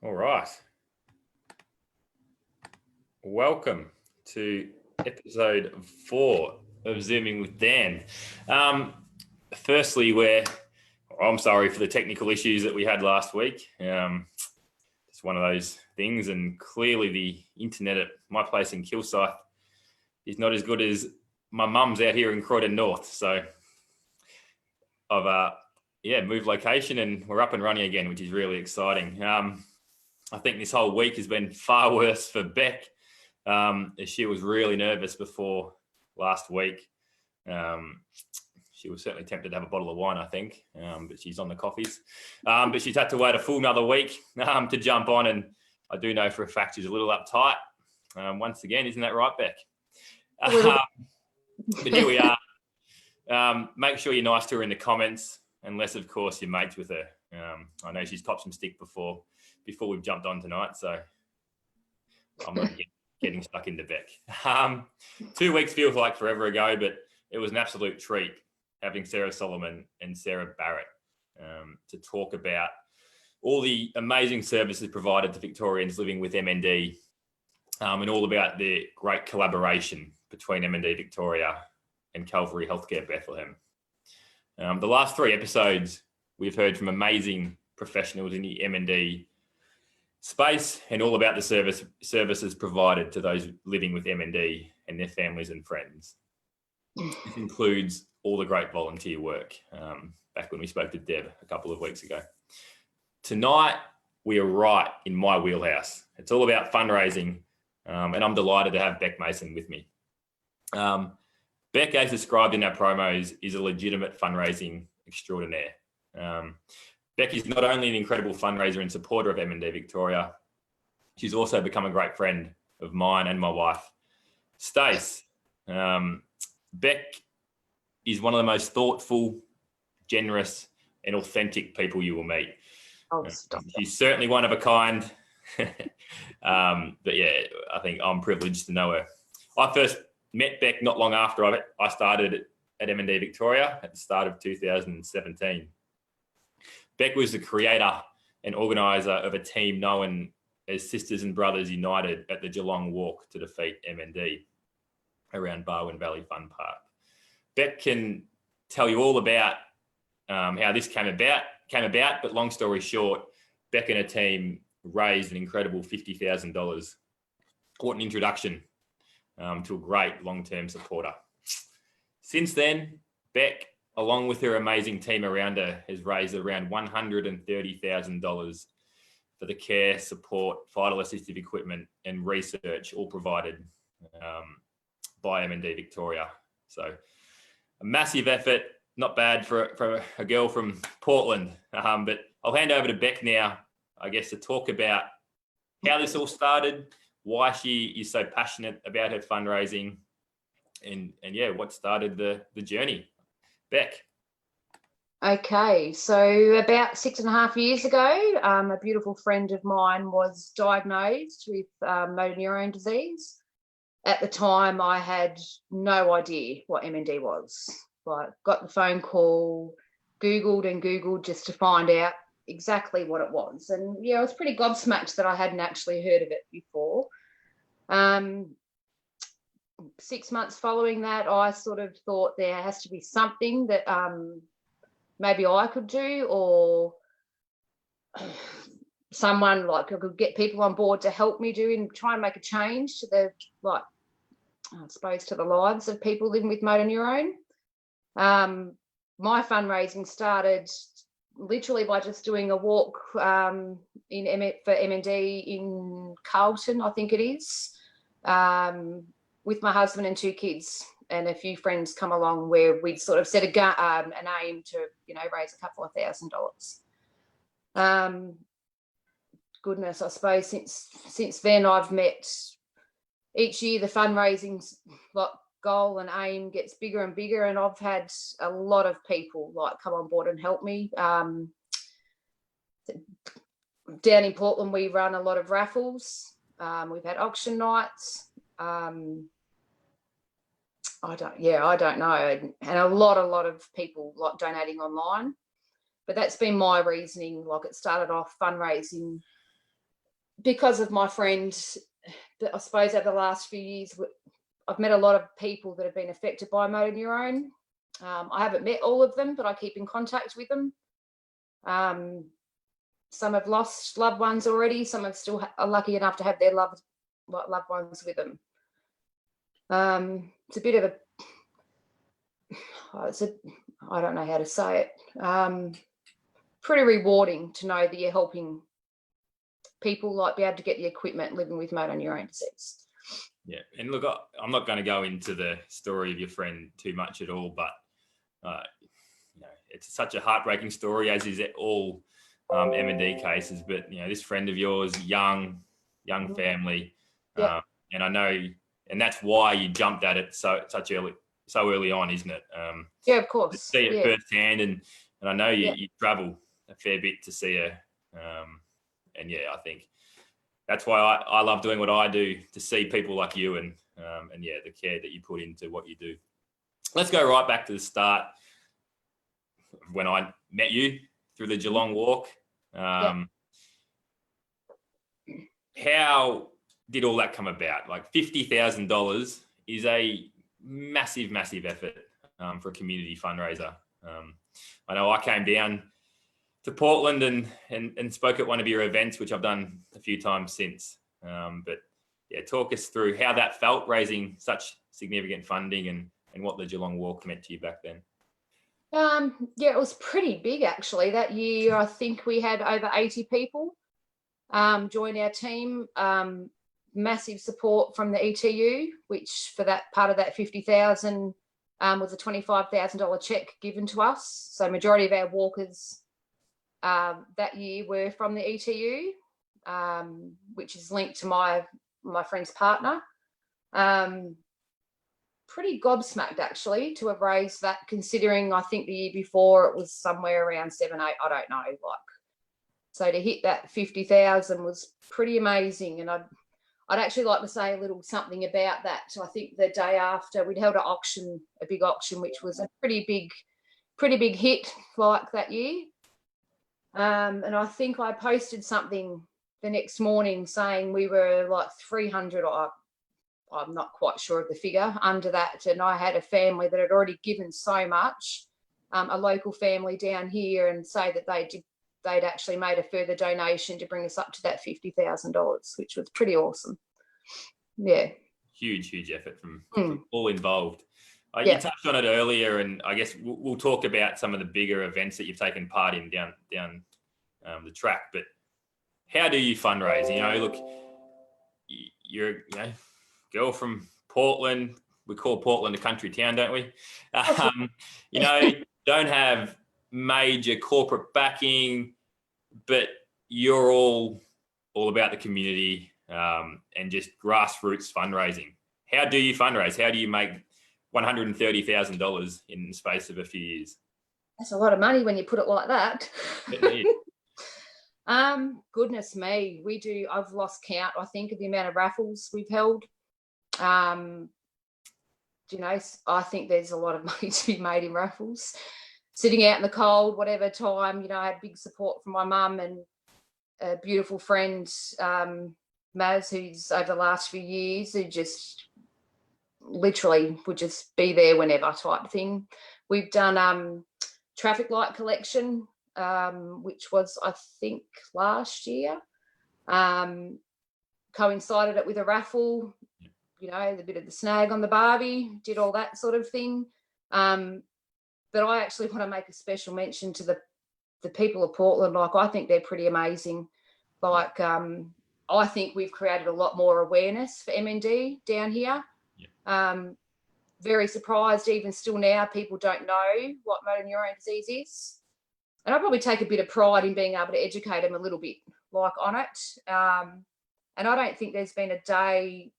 All right. Welcome to episode 4 of Zooming with Dan. Firstly, I'm sorry for the technical issues that we had last week. It's one of those things, and clearly the internet at my place in Kilsyth is not as good as my mum's out here in Croydon North. So I've moved location and we're up and running again, which is really exciting. I think this whole week has been far worse for Beck. As she was really nervous before last week. She was certainly tempted to have a bottle of wine, I think, but she's on the coffees. But she's had to wait a full another week to jump on, and I do know for a fact she's a little uptight. Once again, isn't that right, Beck? But here we are. Make sure you're nice to her in the comments, unless, of course, you're mates with her. I know she's copped some stick before we've jumped on tonight, so I'm not getting stuck into Beck. 2 weeks feels like forever ago, but it was an absolute treat having Sarah Solomon and Sarah Barrett to talk about all the amazing services provided to Victorians living with MND and all about the great collaboration between MND Victoria and Calvary Healthcare Bethlehem. The last 3 episodes, we've heard from amazing professionals in the MND space and all about the services provided to those living with MND and their families and friends. This includes all the great volunteer work, back when we spoke to Deb a couple of weeks ago. Tonight, we are right in my wheelhouse. It's all about fundraising, and I'm delighted to have Beck Mason with me. Beck, as described in our promos, is a legitimate fundraising extraordinaire. Beck is not only an incredible fundraiser and supporter of MND Victoria, she's also become a great friend of mine and my wife, Stace. Beck is one of the most thoughtful, generous, and authentic people you will meet. She's certainly one of a kind. But yeah, I think I'm privileged to know her. I first met Beck not long after I started at MND Victoria at the start of 2017. Beck was the creator and organiser of a team known as Sisters and Brothers United at the Geelong Walk to defeat MND around Barwon Valley Fun Park. Beck can tell you all about how this came about, but long story short, Beck and her team raised an incredible $50,000. What an introduction to a great long-term supporter. Since then, Beck, along with her amazing team around her, has raised around $130,000 for the care, support, vital assistive equipment and research, all provided by MND Victoria. So a massive effort, not bad for a girl from Portland. But I'll hand over to Beck now, I guess, to talk about how this all started, why she is so passionate about her fundraising, and what started the journey. Beck. Okay, so about 6.5 years ago, a beautiful friend of mine was diagnosed with motor neurone disease. At the time, I had no idea what MND was. Got the phone call, Googled just to find out exactly what it was. And I was pretty gobsmacked that I hadn't actually heard of it before. 6 months following that, I sort of thought there has to be something that maybe I could do, or someone I could get people on board to help me do and try and make a change to the to the lives of people living with motor neurone. My fundraising started literally by just doing a walk for MND in Carlton, I think it is, with my husband and 2 kids, and a few friends come along, where we'd sort of set an aim to, raise a couple of $1,000. Goodness, I suppose since then I've met, each year the fundraising goal and aim gets bigger and bigger, and I've had a lot of people come on board and help me. Down in Portland, we run a lot of raffles. We've had auction nights. I don't know, and a lot of people donating online. But that's been my reasoning. It started off fundraising because of my friend, I suppose over the last few years, I've met a lot of people that have been affected by motor neurone. I haven't met all of them, but I keep in contact with them. Some have lost loved ones already. Some are still lucky enough to have their loved ones with them. It's a bit of I don't know how to say it. Pretty rewarding to know that you're helping people like be able to get the equipment living with motor neurone disease. Yeah, and look, I'm not going to go into the story of your friend too much at all, but it's such a heartbreaking story, as is all M&D cases. But this friend of yours, young family, Yeah. and I know, and that's why you jumped at it so early on, isn't it? Yeah, of course. To see it firsthand, and I know you travel a fair bit to see her, and I think that's why I love doing what I do, to see people like you and the care that you put into what you do. Let's go right back to the start when I met you through the Geelong walk. How did all that come about? Like $50,000 is a massive, massive effort for a community fundraiser. I know I came down to Portland and spoke at one of your events, which I've done a few times since. But talk us through how that felt, raising such significant funding and what the Geelong walk meant to you back then. It was pretty big actually. That year, I think we had over 80 people join our team. Massive support from the ETU, which for that part of that 50,000 was a $25,000 check given to us. So majority of our walkers that year were from the ETU, which is linked to my friend's partner. Pretty gobsmacked actually to have raised that, considering I think the year before it was somewhere around 7, 8, I don't know, so to hit that 50,000 was pretty amazing. And I'd actually like to say a little something about that. So I think the day after we'd held a big auction, which was a pretty big hit like that year. And I think I posted something the next morning saying we were like 300, or I'm not quite sure of the figure, under that. And I had a family that had already given so much, a local family down here, and say that they'd actually made a further donation to bring us up to that $50,000, which was pretty awesome. Yeah. Huge effort from all involved. You touched on it earlier, and I guess we'll talk about some of the bigger events that you've taken part in down the track. But how do you fundraise? Look, you're girl from Portland. We call Portland a country town, don't we? Don't have major corporate backing, but you're all about the community and just grassroots fundraising. How do you fundraise? How do you make $130,000 in the space of a few years? That's a lot of money when you put it like that. Goodness me, we do. I've lost count, I think, of the amount of raffles we've held. I think there's a lot of money to be made in raffles. Sitting out in the cold, whatever time, I had big support from my mum and a beautiful friend, Maz, who's over the last few years, who just literally would just be there whenever type thing. We've done traffic light collection, which was, I think, last year. Coincided it with a raffle, the bit of the snag on the Barbie, did all that sort of thing. But I actually want to make a special mention to the people of Portland. Like, I think they're pretty amazing. Like, I think we've created a lot more awareness for MND down here. Yeah. Very surprised, even still now, people don't know what motor neurone disease is. And I probably take a bit of pride in being able to educate them a little bit, on it. And I don't think there's been a day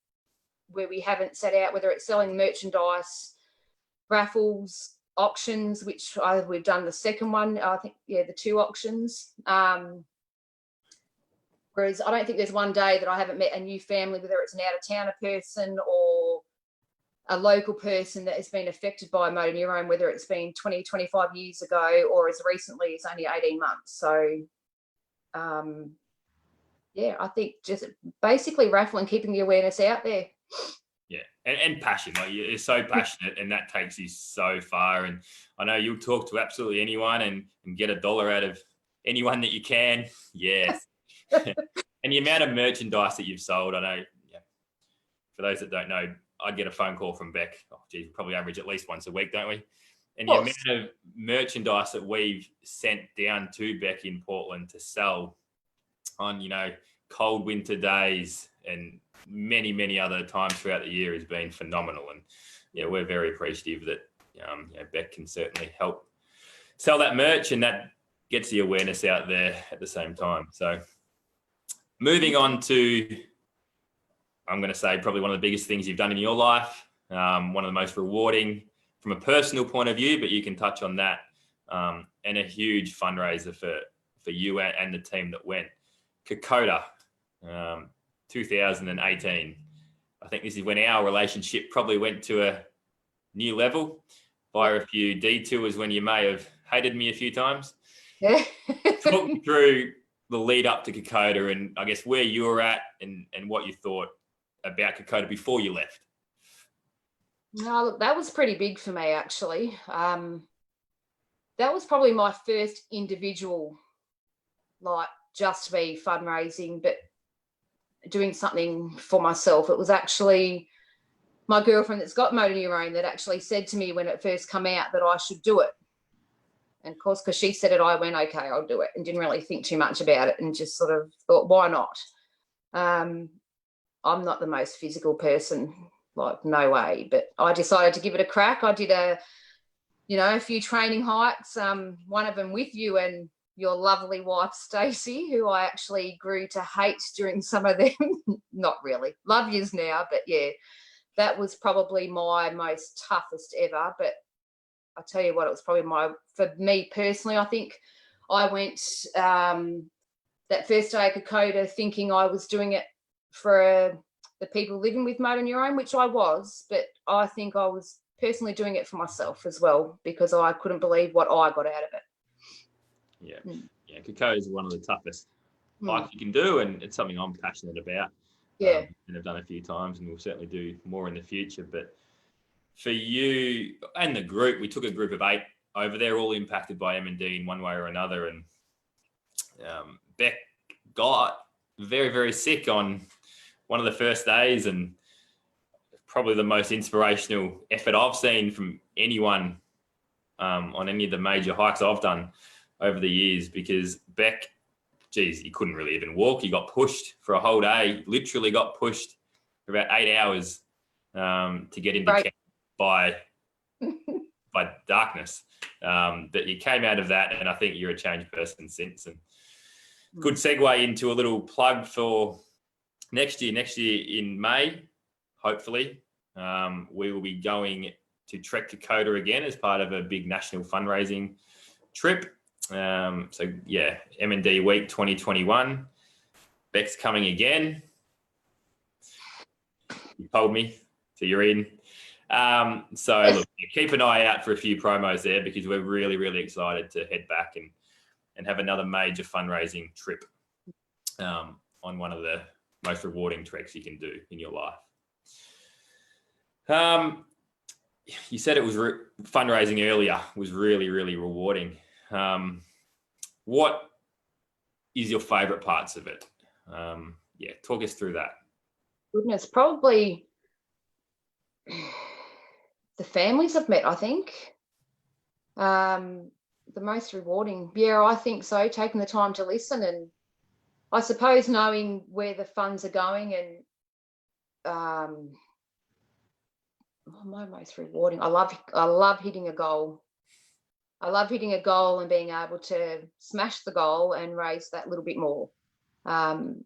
where we haven't set out, whether it's selling merchandise, raffles, auctions, which we've done the second one, I think, the 2 auctions. Whereas I don't think there's one day that I haven't met a new family, whether it's an out-of-towner person or a local person that has been affected by motor neurone, whether it's been 20, 25 years ago or as recently as only 18 months. So, yeah, I think just basically raffling, keeping the awareness out there. Yeah, and passion. Like, you're so passionate, and that takes you so far. And I know you'll talk to absolutely anyone and get $1 out of anyone that you can. Yes. And the amount of merchandise that you've sold, I know, yeah, for those that don't know, I get a phone call from Beck. Oh, geez, we probably average at least once a week, don't we? And the amount of merchandise that we've sent down to Beck in Portland to sell on, cold winter days and many, many other times throughout the year has been phenomenal. And yeah, we're very appreciative that Beck can certainly help sell that merch, and that gets the awareness out there at the same time. So moving on to, I'm going to say, probably one of the biggest things you've done in your life, one of the most rewarding from a personal point of view, but you can touch on that, and a huge fundraiser for you and the team that went. Kokoda, 2018. I think this is when our relationship probably went to a new level via a few detours when you may have hated me a few times. Yeah. Talk me through the lead up to Kokoda, and I guess where you were at and what you thought about Kokoda before you left. No, look, that was pretty big for me, actually. That was probably my first individual, like, just me fundraising, but doing something for myself. It was actually my girlfriend that's got motor neurone that actually said to me when it first come out that I should do it. And of course, because she said it, I went, okay, I'll do it, and didn't really think too much about it, and just sort of thought, why not? I'm not the most physical person, like, no way, but I decided to give it a crack. I did a few training hikes, one of them with you and your lovely wife, Stacey, who I actually grew to hate during some of them. Not really. Love yous now, but yeah, that was probably my most toughest ever. But I tell you what, it was probably for me personally, I think I went that first day at Kokoda thinking I was doing it for the people living with motor neurone, which I was, but I think I was personally doing it for myself as well, because I couldn't believe what I got out of it. Yeah, Kokoda is one of the toughest hikes you can do, and it's something I'm passionate about. Yeah. And I've done a few times, and we'll certainly do more in the future. But for you and the group, we took a group of 8 over there, all impacted by M&D in one way or another. And Beck got very, very sick on one of the first days, and probably the most inspirational effort I've seen from anyone on any of the major hikes I've done over the years, because Beck, geez, he couldn't really even walk. He got pushed for a whole day, literally got pushed for about 8 hours to get into camp by darkness. But you came out of that, and I think you're a changed person since. And good segue into a little plug for next year. Next year in May, hopefully, we will be going to Trek Kokoda again as part of a big national fundraising trip. So yeah, M&D Week 2021. Beck's coming again. You told me, so you're in. So look, keep an eye out for a few promos there, because we're really, really excited to head back and have another major fundraising trip on one of the most rewarding treks you can do in your life. You said it was fundraising earlier was really, really rewarding. What is your favorite parts of it? Talk us through that. Goodness, probably the families I've met, I think. The most rewarding. Yeah, I think so. Taking the time to listen, and I suppose knowing where the funds are going, and my most rewarding. I love hitting a goal. I love hitting a goal and being able to smash the goal and raise that little bit more. And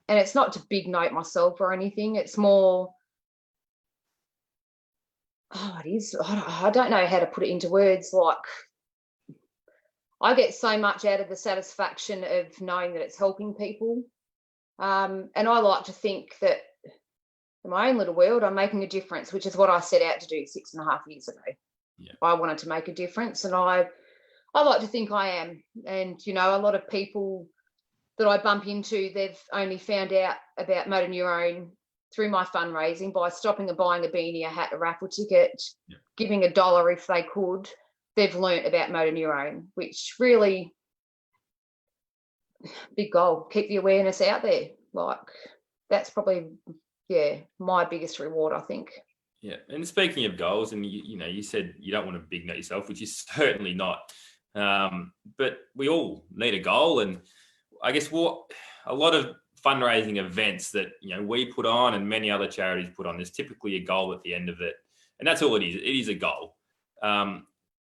it's not to big note myself or anything. It's more, it is. I don't know how to put it into words. Like, I get so much out of the satisfaction of knowing that it's helping people. And I like to think that in my own little world, I'm making a difference, which is what I set out to do 6.5 years ago. Yeah. I wanted to make a difference, and I like to think I am. And, a lot of people that I bump into, they've only found out about Motor Neurone through my fundraising by stopping and buying a beanie, a hat, a raffle ticket, giving $1 if they could. They've learnt about Motor Neurone, which really big goal. Keep the awareness out there. Like, that's probably, my biggest reward, I think. Yeah, and speaking of goals, and you said you don't want to big note yourself, which is certainly not. But we all need a goal, and I guess what a lot of fundraising events that we put on and many other charities put on, there's typically a goal at the end of it, and that's all it is. It is a goal.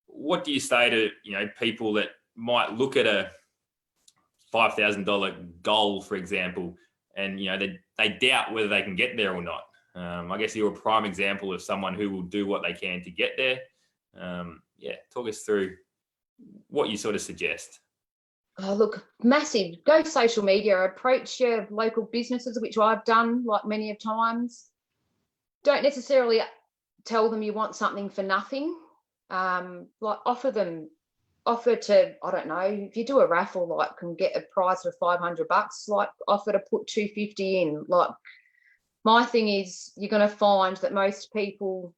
What do you say to people that might look at a $5,000 goal, for example, and they doubt whether they can get there or not? I guess you're a prime example of someone who will do what they can to get there. Talk us through what you sort of suggest. Oh, look, massive. Go social media, approach your local businesses, which I've done like many of times. Don't necessarily tell them you want something for nothing. Like offer to, I don't know, if you do a raffle, like can get a prize for $500, like offer to put $250 in. Like, my thing is, you're going to find that most people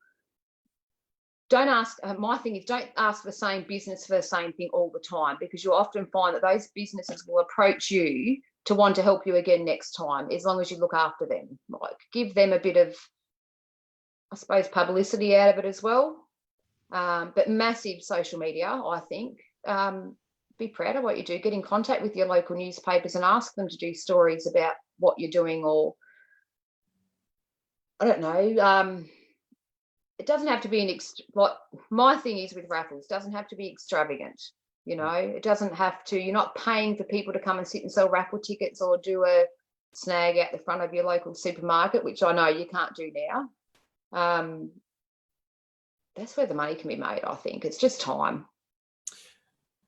don't ask. My thing is, don't ask the same business for the same thing all the time, because you'll often find that those businesses will approach you to want to help you again next time, as long as you look after them. Like, give them a bit of, I suppose, publicity out of it as well. But massive social media, I think. Be proud of what you do. Get in contact with your local newspapers and ask them to do stories about what you're doing, or I don't know. It doesn't have to be like my thing is with raffles, doesn't have to be extravagant. It doesn't have to. You're not paying for people to come and sit and sell raffle tickets or do a snag out the front of your local supermarket, which I know you can't do now. That's where the money can be made, I think. It's just time.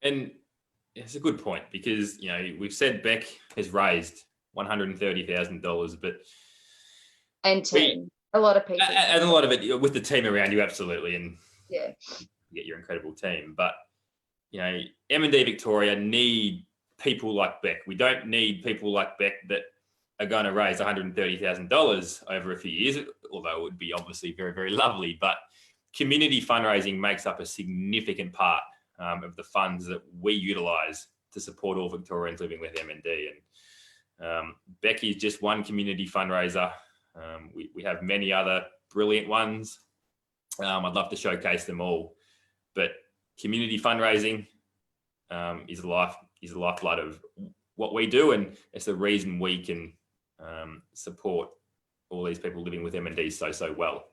And it's a good point, because we've said Beck has raised $130,000, but a lot of people, and a lot of it with the team around you, absolutely, and you get your incredible team. But M&D Victoria need people like Beck. We don't need people like Beck that are going to raise $130,000 over a few years, although it would be obviously very, very lovely. But community fundraising makes up a significant part of the funds that we utilise to support all Victorians living with MND. And Becky's just one community fundraiser. We have many other brilliant ones. I'd love to showcase them all, but community fundraising is the lifeblood of what we do, and it's the reason we can support all these people living with MND so well.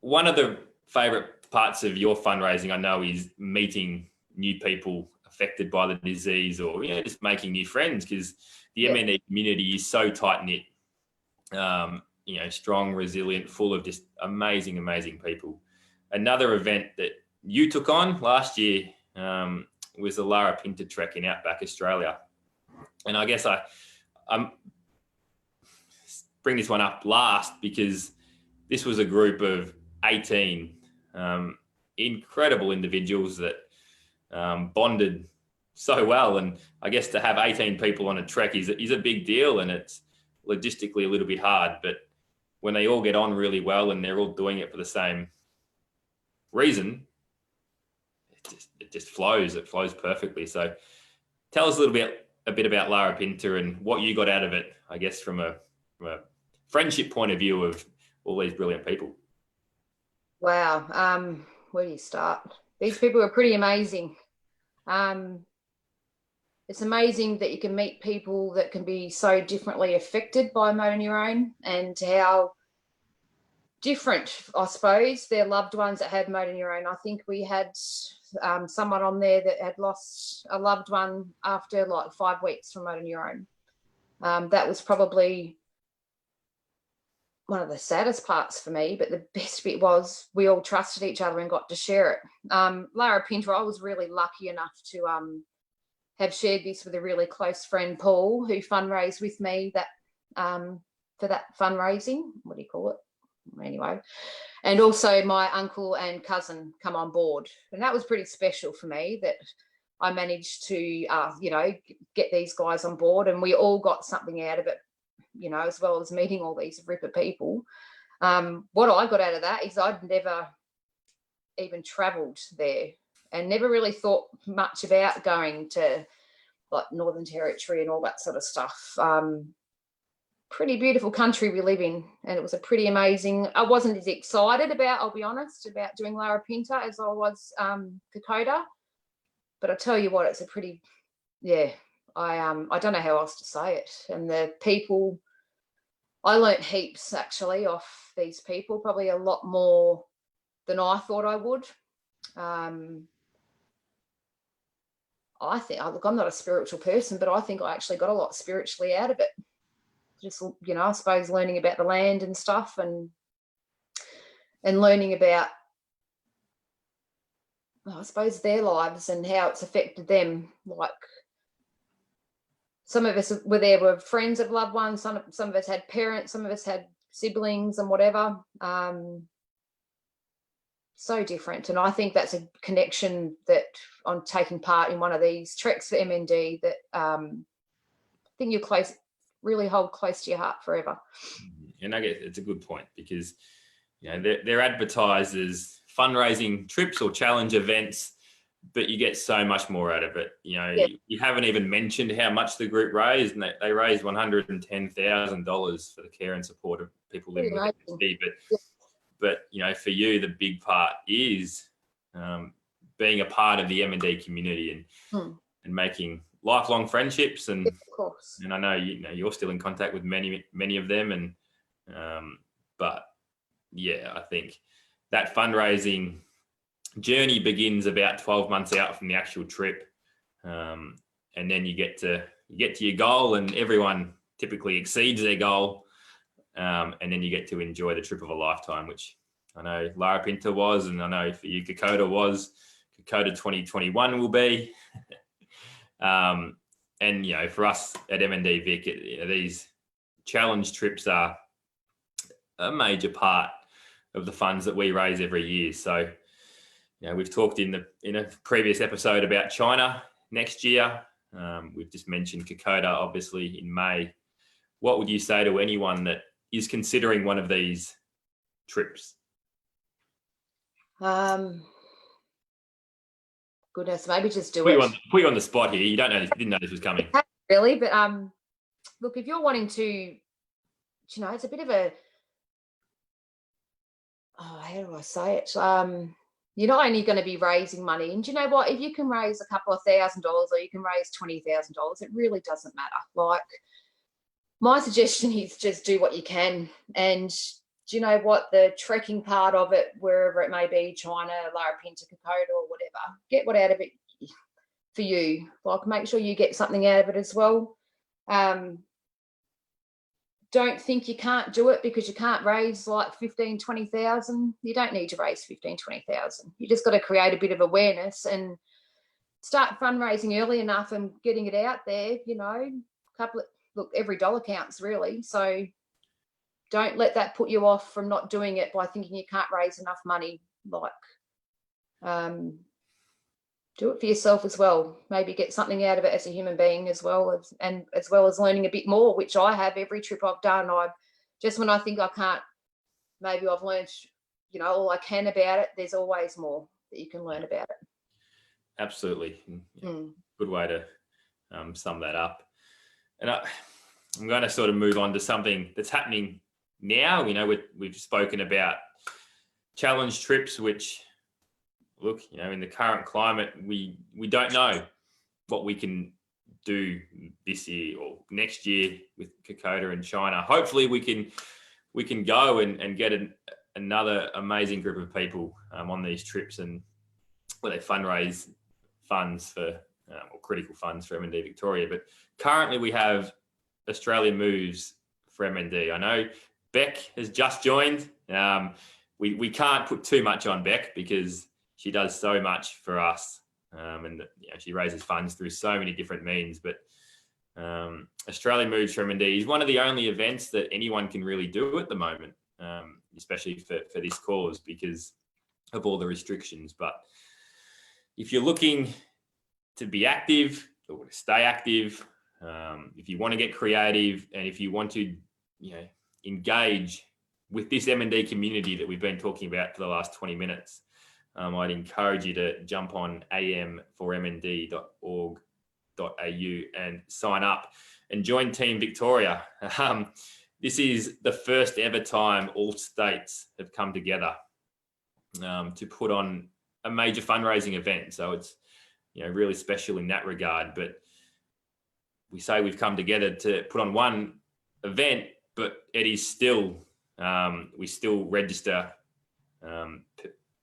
One of the favourite parts of your fundraising, I know, is meeting new people affected by the disease, or just making new friends, because the MND community is so tight-knit, strong, resilient, full of just amazing people. Another event that you took on last year was the Lara Pinta Trek in Outback Australia. And I guess I'm bring this one up last because this was a group of 18 incredible individuals that bonded so well. And I guess to have 18 people on a trek is a big deal, and it's logistically a little bit hard. But when they all get on really well and they're all doing it for the same reason, it just flows. It flows perfectly. So tell us a bit about Lara Pinta and what you got out of it, I guess, from a friendship point of view of all these brilliant people. Wow. Where do you start? These people are pretty amazing. It's amazing that you can meet people that can be so differently affected by motor neurone, and how different, I suppose, their loved ones that had motor neurone. I think we had someone on there that had lost a loved one after like 5 weeks from motor neurone. That was probably one of the saddest parts for me, but the best bit was we all trusted each other and got to share it. Lara Pinta, I was really lucky enough to have shared this with a really close friend, Paul, who fundraised with me that for that fundraising. What do you call it? Anyway, and also my uncle and cousin come on board, and that was pretty special for me, that I managed to, get these guys on board, and we all got something out of it, as well as meeting all these ripper people. What I got out of that is I'd never even travelled there and never really thought much about going to like Northern Territory and all that sort of stuff. Pretty beautiful country we live in, and it was a pretty amazing. I wasn't as excited about, I'll be honest, about doing Larapinta as I was Kokoda, but I tell you what, it's a pretty, I don't know how else to say it. And the people, I learnt heaps actually off these people, probably a lot more than I thought I would. I think, look, I'm not a spiritual person, but I think I actually got a lot spiritually out of it. Just, I suppose learning about the land and stuff, and learning about, I suppose, their lives and how it's affected them. Like, some of us were friends of loved ones, some of us had parents, some of us had siblings and whatever. So different. And I think that's a connection that on taking part in one of these treks for MND that I think you're really hold close to your heart forever. And I guess it's a good point, because they're advertised as fundraising trips or challenge events, but you get so much more out of it. You haven't even mentioned how much the group raised, and they raised $110,000 for the care and support of people living with MND. But for you, the big part is being a part of the MND community and making lifelong friendships. And of course, and I know you're still in contact with many of them. And but yeah, I think that fundraising journey begins about 12 months out from the actual trip, and then you get to your goal, and everyone typically exceeds their goal. And then you get to enjoy the trip of a lifetime, which I know Larapinta was, and I know for you Kokoda was. Kokoda 2021 will be. And for us at MND Vic, these challenge trips are a major part of the funds that we raise every year. So, we've talked in a previous episode about China next year. We've just mentioned Kokoda, obviously, in May. What would you say to anyone that is considering one of these trips? Goodness, maybe just do it. Put you on the spot here. You didn't know this was coming. Really, but look, if you're wanting to, it's a bit of a, how do I say it? You're not only going to be raising money, and do you know what? If you can raise a couple of $1,000 or you can raise $20,000, it really doesn't matter. Like, my suggestion is just do what you can. And do you know what? The trekking part of it, wherever it may be, China, Larapinta, Kokoda, or whatever, get what out of it for you. Like, make sure you get something out of it as well. Don't think you can't do it because you can't raise like 15, 20,000. You don't need to raise 15, 20,000. You just got to create a bit of awareness and start fundraising early enough and getting it out there, look, every dollar counts really. So don't let that put you off from not doing it by thinking you can't raise enough money. Like, do it for yourself as well. Maybe get something out of it as a human being as well as learning a bit more, which I have every trip I've done. When I think I can't, maybe I've learned, all I can about it. There's always more that you can learn about it. Absolutely. Good way to sum that up. And I'm going to sort of move on to something that's happening now. We've spoken about challenge trips, which, look, in the current climate, we don't know what we can do this year or next year with Kokoda and China. Hopefully we can go and get another amazing group of people on these trips, and where they fundraise funds for or critical funds for MND Victoria. But currently we have Australia Moves for MND. I know Beck has just joined. We can't put too much on Beck because she does so much for us, and she raises funds through so many different means. But Australia Moves for MND is one of the only events that anyone can really do at the moment, especially for this cause because of all the restrictions. But if you're looking to be active or to stay active, if you want to get creative, and if you want to, engage with this M&D community that we've been talking about for the last 20 minutes, I'd encourage you to jump on am4md.org.au and sign up and join Team Victoria. This is the first ever time all states have come together to put on a major fundraising event. So it's really special in that regard. But we say we've come together to put on one event, but it is still, we still register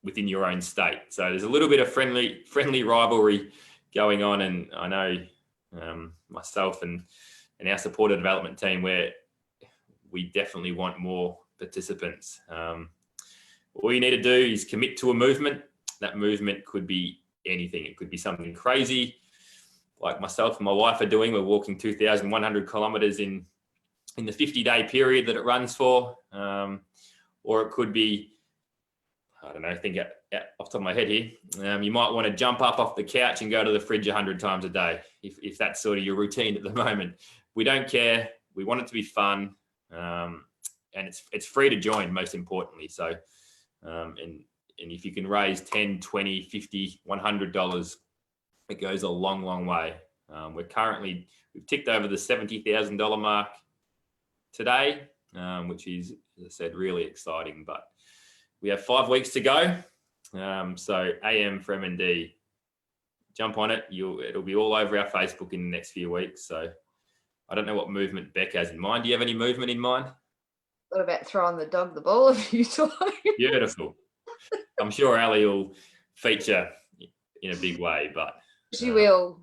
within your own state. So there's a little bit of friendly rivalry going on. And I know myself and our supporter development team, where we definitely want more participants. All you need to do is commit to a movement. That movement could be anything. It could be something crazy, like myself and my wife are doing. We're walking 2,100 kilometers in the 50-day period that it runs for. Or it could be, I don't know, I think off the top of my head here, you might want to jump up off the couch and go to the fridge 100 times a day, if that's sort of your routine at the moment. We don't care. We want it to be fun. And it's free to join, most importantly. So, and if you can raise 10, 20, 50, $100, it goes a long, long way. We've ticked over the $70,000 mark today, which is, as I said, really exciting. But we have 5 weeks to go. So AM for M&D, jump on it. It'll be all over our Facebook in the next few weeks. So I don't know what movement Beck has in mind. Do you have any movement in mind? What about throwing the dog the ball a few times? Beautiful. I'm sure Ali will feature in a big way, but she will.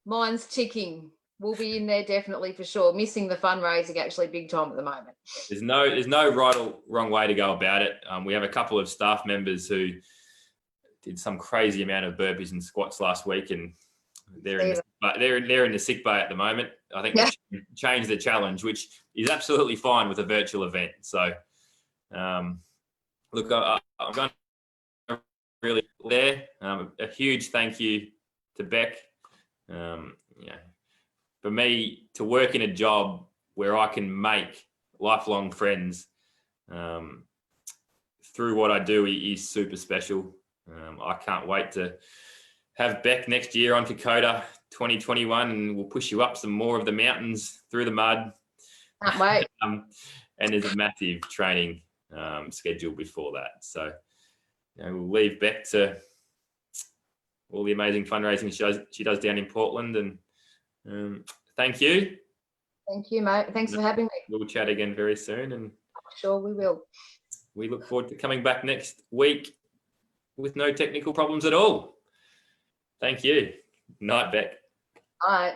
Mine's ticking. We'll be in there definitely for sure. Missing the fundraising actually big time at the moment. There's no right or wrong way to go about it. We have a couple of staff members who did some crazy amount of burpees and squats last week, and they're in the sick bay at the moment. I think they changed the challenge, which is absolutely fine with a virtual event. So, look, I'm going to really there. A huge thank you to Beck. For me to work in a job where I can make lifelong friends through what I do is super special. I can't wait to have Beck next year on Kokoda 2021, and we'll push you up some more of the mountains through the mud. Can't wait. And there's a massive training schedule before that. So we'll leave Beck to all the amazing fundraising she does down in Portland. And thank you. Thank you, mate. Thanks for having me. We'll chat again very soon. And sure we will. We look forward to coming back next week with no technical problems at all. Thank you. Night, Beck. All right.